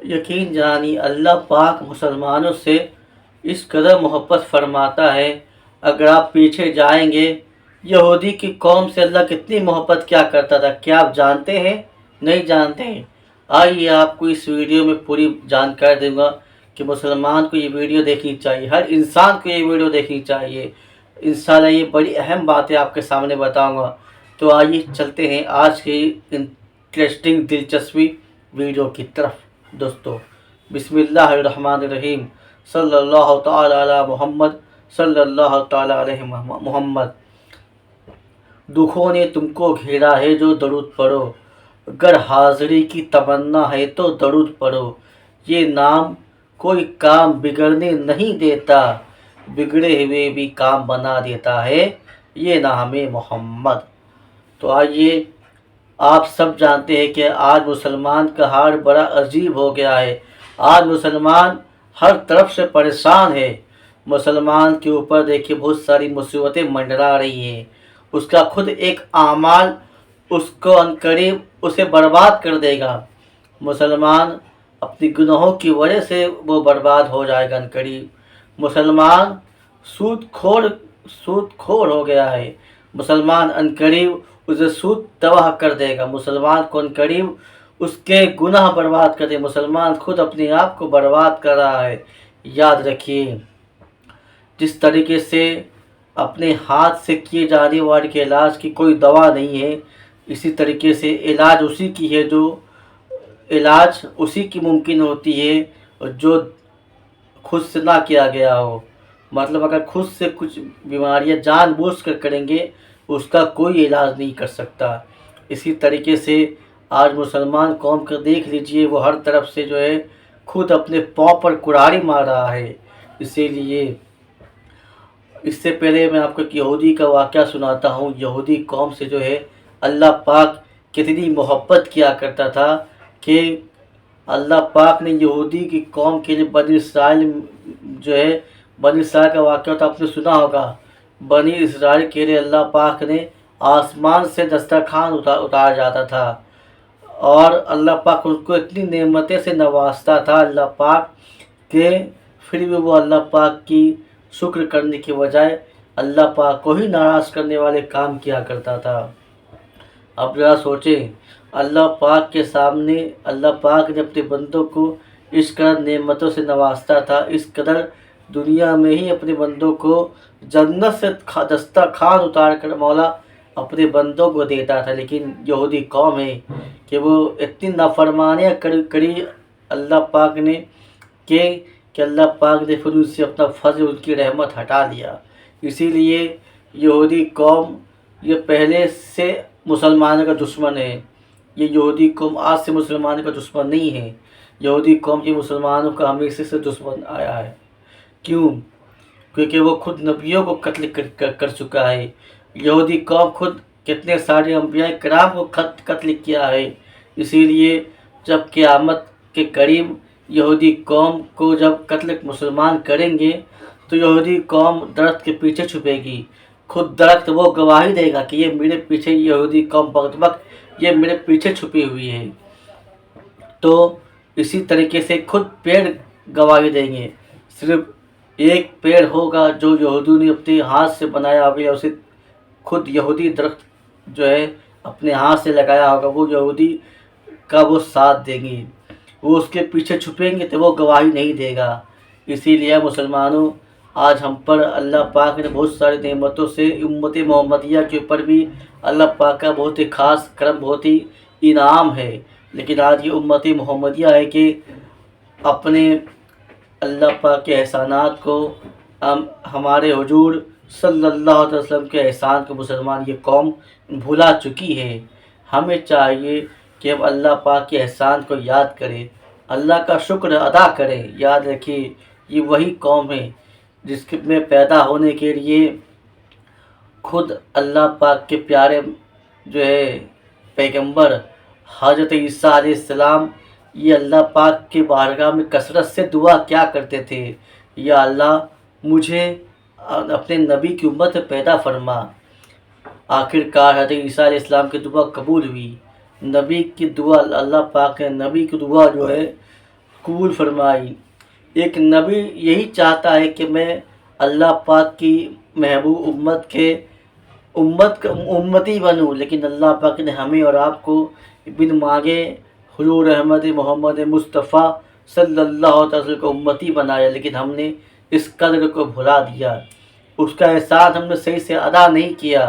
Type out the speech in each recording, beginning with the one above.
یقین جانی اللہ پاک مسلمانوں سے اس قدر محبت فرماتا ہے. اگر آپ پیچھے جائیں گے یہودی کی قوم سے اللہ کتنی محبت کیا کرتا تھا، کیا آپ جانتے ہیں؟ نہیں جانتے ہیں. آئیے آپ کو اس ویڈیو میں پوری جانکاری دوں گا کہ مسلمان کو یہ ویڈیو دیکھنی چاہیے، ہر انسان کو یہ ویڈیو دیکھنی چاہیے. انشاءاللہ یہ بڑی اہم باتیں آپ کے سامنے بتاؤں گا. تو آئیے چلتے ہیں آج کی انٹرسٹنگ دلچسپی ویڈیو کی طرف. دوستو بسم اللہ الرحمن الرحیم. صلی اللہ تعالی علی محمد، صلی اللہ تعالی علیہ محمد. دکھوں نے تم کو گھیرا ہے جو درود پڑھو، اگر حاضری کی تمنا ہے تو درود پڑھو. یہ نام کوئی کام بگڑنے نہیں دیتا، بگڑے ہوئے بھی کام بنا دیتا ہے یہ نام محمد. تو آئیے آپ سب جانتے ہیں کہ آج مسلمان کا حال بڑا عجیب ہو گیا ہے. آج مسلمان ہر طرف سے پریشان ہے. مسلمان کے اوپر دیکھیے بہت ساری مصیبتیں منڈرا رہی ہیں. اس کا خود ایک اعمال اس کو عنقریب اسے برباد کر دے گا. مسلمان اپنی گناہوں کی وجہ سے وہ برباد ہو جائے گا عنقریب. مسلمان سود خور ہو گیا ہے. مسلمان عنقریب اسے سود تباہ کر دے گا. مسلمان کو عنقریب اس کے گناہ برباد کر دے. مسلمان خود اپنے آپ کو برباد کر رہا ہے. یاد رکھیے جس طریقے سے اپنے ہاتھ سے کیے جانے والے کے علاج کی کوئی دوا نہیں ہے، اسی طریقے سے علاج اسی کی ہے جو علاج اسی کی ممکن ہوتی ہے جو خود سے نہ کیا گیا ہو. مطلب اگر خود سے کچھ بیماریاں جان بوجھ کر کریں گے اس کا کوئی علاج نہیں کر سکتا. اسی طریقے سے آج مسلمان قوم کا دیکھ لیجئے وہ ہر طرف سے جو ہے خود اپنے پاؤں پر کڑھاڑی مار رہا ہے. اسی لیے اس سے پہلے میں آپ کو ایک یہودی کا واقعہ سناتا ہوں. یہودی قوم سے جو ہے اللہ پاک کتنی محبت کیا کرتا تھا کہ اللہ پاک نے یہودی کی قوم کے لیے بنی اسرائیل جو ہے بنی اسرائیل کا واقعہ تو آپ نے سنا ہوگا. بنی اسرائیل کے لیے اللہ پاک نے آسمان سے دسترخوان اتارا جاتا تھا اور اللہ پاک اس کو اتنی نعمتیں سے نوازتا تھا اللہ پاک کہ پھر بھی وہ اللہ پاک کی شکر کرنے کے بجائے اللہ پاک کو ہی ناراض کرنے والے کام کیا کرتا تھا. اب ذرا سوچیں اللہ پاک کے سامنے اللہ پاک نے اپنے بندوں کو اس قدر نعمتوں سے نوازتا تھا، اس قدر دنیا میں ہی اپنے بندوں کو جنت سے دسترخوان اتار کر مولا اپنے بندوں کو دیتا تھا. لیکن یہودی قوم ہے کہ وہ اتنی نافرمانیاں کری اللہ پاک نے کہ اللہ پاک نے پھر ان سے اپنا فضل ان کی رحمت ہٹا دیا. اسی لیے یہودی قوم یہ پہلے سے مسلمانوں کا دشمن ہے. یہ یہودی قوم آج سے مسلمانوں کا دشمن نہیں ہے. یہودی قوم یہ مسلمانوں کا ہمیشہ سے دشمن آیا ہے. کیوں؟ کیونکہ وہ خود نبیوں کو قتل کر چکا ہے. یہودی قوم خود کتنے سارے انبیاء کرام کو قتل کیا ہے. اسی لیے جب قیامت کے قریب یہودی قوم کو جب قتل مسلمان کریں گے تو یہودی قوم درخت کے پیچھے چھپے گی. خود درخت وہ گواہی دے گا کہ یہ میرے پیچھے یہودی قوم بغض یہ میرے پیچھے چھپی ہوئی ہے. تو اسی طریقے سے خود پیڑ گواہی دیں گے. صرف ایک پیڑ ہوگا جو یہودیوں نے اپنے ہاتھ سے بنایا ہوگا، اسے خود یہودی درخت جو ہے اپنے ہاتھ سے لگایا ہوگا، وہ یہودی کا وہ ساتھ دیں گے. وہ اس کے پیچھے چھپیں گے تو وہ گواہی نہیں دے گا. اسی لیے مسلمانوں آج ہم پر اللہ پاک نے بہت ساری نعمتوں سے امت محمدیہ کے اوپر بھی اللہ پاک کا بہت ہی خاص کرم بہت ہی انعام ہے. لیکن آج یہ امت محمدیہ ہے کہ اپنے اللہ پاک کے احسانات کو ہمارے حضور صلی اللہ علیہ وسلم کے احسان کو مسلمان یہ قوم بھلا چکی ہے. ہمیں چاہیے کہ ہم اللہ پاک کے احسان کو یاد کریں، اللہ کا شکر ادا کریں. یاد رکھیے یہ وہی قوم ہے جس میں پیدا ہونے کے لیے خود اللہ پاک کے پیارے جو ہے پیغمبر حضرت عیسیٰ علیہ السلام یہ اللہ پاک کے بارگاہ میں کثرت سے دعا کیا کرتے تھے، یا اللہ مجھے اپنے نبی کی امت میں پیدا فرما. آخر کار حضرت عیسیٰ علیہ السلام کی دعا قبول ہوئی. نبی کی دعا اللہ پاک نے نبی کی دعا جو ہے قبول فرمائی۔ ایک نبی یہی چاہتا ہے کہ میں اللہ پاک کی محبوب امتی بنوں، لیکن اللہ پاک نے ہمیں اور آپ کو بن مانگے حضور احمد محمد مصطفیٰ صلی اللہ علیہ وسلم کو امتی بنایا، لیکن ہم نے اس قدر کو بھلا دیا، اس کا احسان ہم نے صحیح سے ادا نہیں کیا۔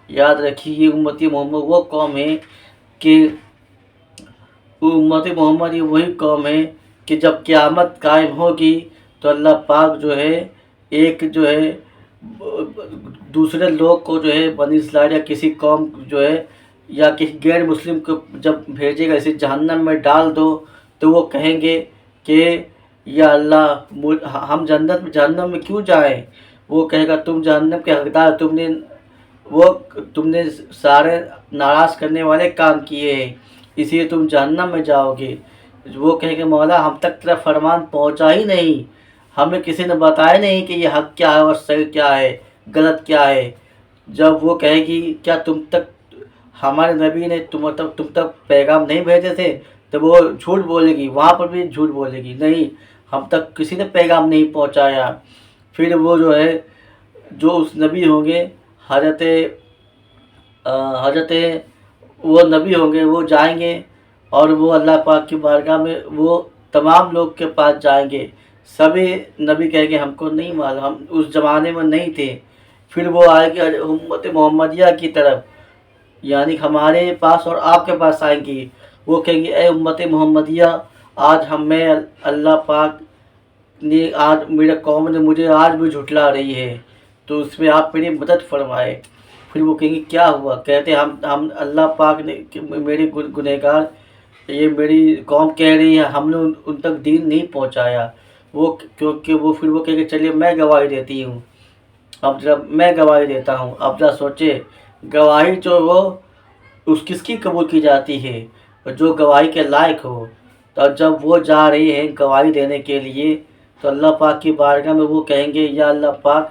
یاد رکھیے امتی محمد وہ قوم ہے کہ امت محمد یہ وہی قوم ہے کہ جب قیامت قائم ہوگی تو اللہ پاک جو ہے ایک جو ہے دوسرے لوگ کو جو ہے بنی اسرائیل یا کسی قوم جو ہے یا کسی غیر مسلم کو جب بھیجے گا اسے جہنم میں ڈال دو، تو وہ کہیں گے کہ یا اللہ ہم جہنم میں کیوں جائیں؟ وہ کہے گا تم جہنم کے حقدار، تم نے سارے ناراض کرنے والے کام کیے ہیں، اسی لیے تم جہنم میں جاؤ گے۔ وہ کہے گا مولا ہم تک تیرا فرمان پہنچا ہی نہیں، ہمیں کسی نے بتایا نہیں کہ یہ حق کیا ہے اور صحیح کیا ہے، غلط کیا ہے۔ جب وہ کہے گی کیا تم تک ہمارے نبی نے تم تک پیغام نہیں بھیجے تھے، تو وہ جھوٹ بولے گی، وہاں پر بھی جھوٹ بولے گی، نہیں ہم تک کسی نے پیغام نہیں پہنچایا۔ پھر وہ جو ہے جو اس نبی ہوں گے حضرت وہ نبی ہوں گے، وہ جائیں گے اور وہ اللہ پاک کی بارگاہ میں وہ تمام لوگ کے پاس جائیں گے۔ سبھی نبی کہیں گے ہم کو نہیں معلوم، ہم اس زمانے میں نہیں تھے۔ پھر وہ آئے گی امت محمدیہ کی طرف، یعنی ہمارے پاس اور آپ کے پاس آئیں گی۔ وہ کہیں گے اے امت محمدیہ، آج ہمیں اللہ پاک نے میرے قوم نے مجھے آج بھی جھٹلا رہی ہے، تو اس میں آپ میری مدد فرمائے۔ پھر وہ کہیں گے کیا ہوا؟ کہتے ہم اللہ پاک نے میرے گنہگار یہ میری قوم کہہ رہی ہے ہم نے ان تک دین نہیں پہنچایا۔ کیونکہ پھر وہ کہیں گے چلیے میں گواہی دیتی ہوں، اب جب میں گواہی دیتا ہوں، اب ذرا سوچے گواہی جو وہ کس کی قبول کی جاتی ہے؟ جو گواہی کے لائق ہو۔ تو جب وہ جا رہی ہیں گواہی دینے کے لیے تو اللہ پاک کی بارگاہ میں وہ کہیں گے یا اللہ پاک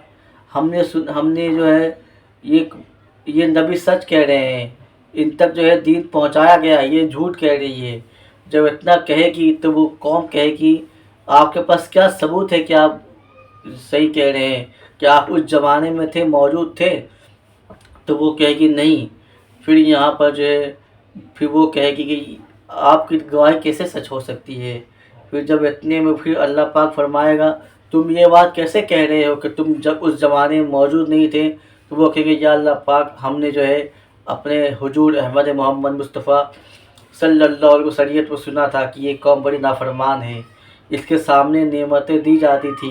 ہم نے جو ہے یہ نبی سچ کہہ رہے ہیں، ان تک جو ہے دین پہنچایا گیا ہے، یہ جھوٹ کہہ رہی ہے۔ جب اتنا کہے گی تو وہ قوم کہے گی آپ کے پاس کیا ثبوت ہے کہ آپ صحیح کہہ رہے ہیں، کہ آپ اس زمانے میں تھے، موجود تھے؟ تو وہ کہے گی نہیں۔ پھر یہاں پر جو ہے پھر وہ کہے گی کہ آپ کی گواہی کیسے سچ ہو سکتی ہے؟ پھر جب اتنے میں پھر اللہ پاک فرمائے گا تم یہ بات کیسے کہہ رہے ہو کہ تم جب اس زمانے میں موجود نہیں تھے؟ تو وہ کہیں گے یا اللہ پاک ہم نے جو ہے اپنے حضور احمد محمد مصطفیٰ صلی اللہ علیہ وسلم شریعت کو سنا تھا کہ یہ قوم بڑی نافرمان ہے، اس کے سامنے نعمتیں دی جاتی تھی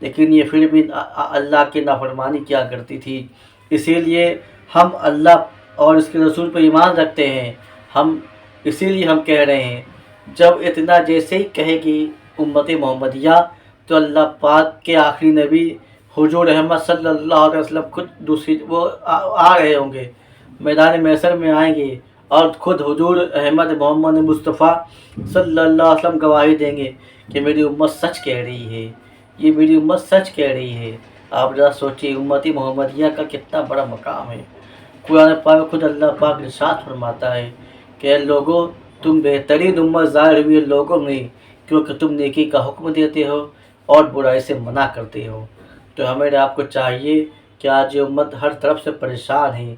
لیکن یہ پھر بھی اللہ کی نافرمانی کیا کرتی تھی، اسی لیے ہم اللہ اور اس کے رسول پر ایمان رکھتے ہیں، اسی لیے ہم کہہ رہے ہیں۔ جب اتنا جیسے ہی کہے گی امت محمدیہ تو اللہ پاک کے آخری نبی حضور احمد صلی اللہ علیہ وسلم خود وہ آ رہے ہوں گے، میدان محشر میں آئیں گے اور خود حضور احمد محمد مصطفیٰ صلی اللہ علیہ وسلم گواہی دیں گے کہ میری امت سچ کہہ رہی ہے، یہ میری امت سچ کہہ رہی ہے۔ آپ ذرا سوچیے امت محمدیہ کا کتنا بڑا مقام ہے۔ قرآن پاک میں خود اللہ پاک ارشاد فرماتا ہے کہ اے لوگو تم بہترین امت ظاہر ہوئی لوگوں میں کیونکہ تم نیکی کا حکم دیتے ہو اور برائی سے منع کرتے ہو۔ تو ہمیں آپ کو چاہیے کہ آج یہ امت ہر طرف سے پریشان ہے،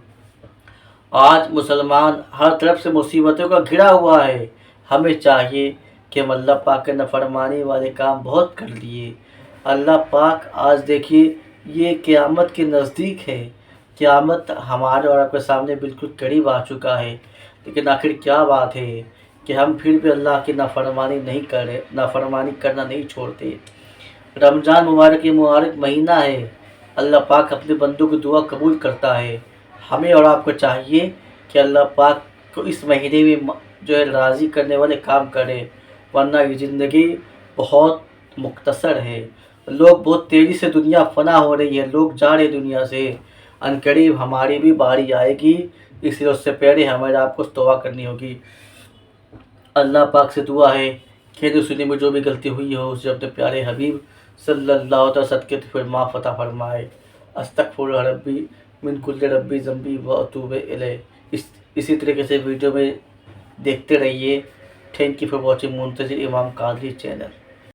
آج مسلمان ہر طرف سے مصیبتوں کا گھرا ہوا ہے، ہمیں چاہیے کہ ہم اللہ پاک کے نافرمانی والے کام بہت کر لیے۔ اللہ پاک آج دیکھیے یہ قیامت کے نزدیک ہے، قیامت ہمارے اور آپ کے سامنے بالکل قریب آ چکا ہے، لیکن آخر کیا بات ہے کہ ہم پھر بھی اللہ کی نافرمانی نہیں کر رہے، نافرمانی کرنا نہیں چھوڑتے۔ رمضان مبارک یہ مبارک مہینہ ہے، اللہ پاک اپنے بندوں کی دعا قبول کرتا ہے، ہمیں اور آپ کو چاہیے کہ اللہ پاک کو اس مہینے میں جو ہے راضی کرنے والے کام کرے، ورنہ یہ زندگی بہت مختصر ہے، لوگ بہت تیزی سے دنیا فنا ہو رہی ہے، لوگ جا رہے دنیا سے، عنقریب ہماری بھی باری آئے گی، اس لیے اس سے پہلے ہمیں آپ کو توبہ کرنی ہوگی۔ اللہ پاک سے دعا ہے کہ سنی میں جو بھی غلطی ہوئی ہو اسے اپنے پیارے حبیب صلی اللہ علیہ وسلم صدقے پھر معاف عطا فرمائے۔ استغفر ربی من کل ربی ذنبی و اتوب الیہ۔ اسی طریقے سے ویڈیو میں دیکھتے رہیے، تھینک یو فار واچنگ منتظر امام قادری چینل.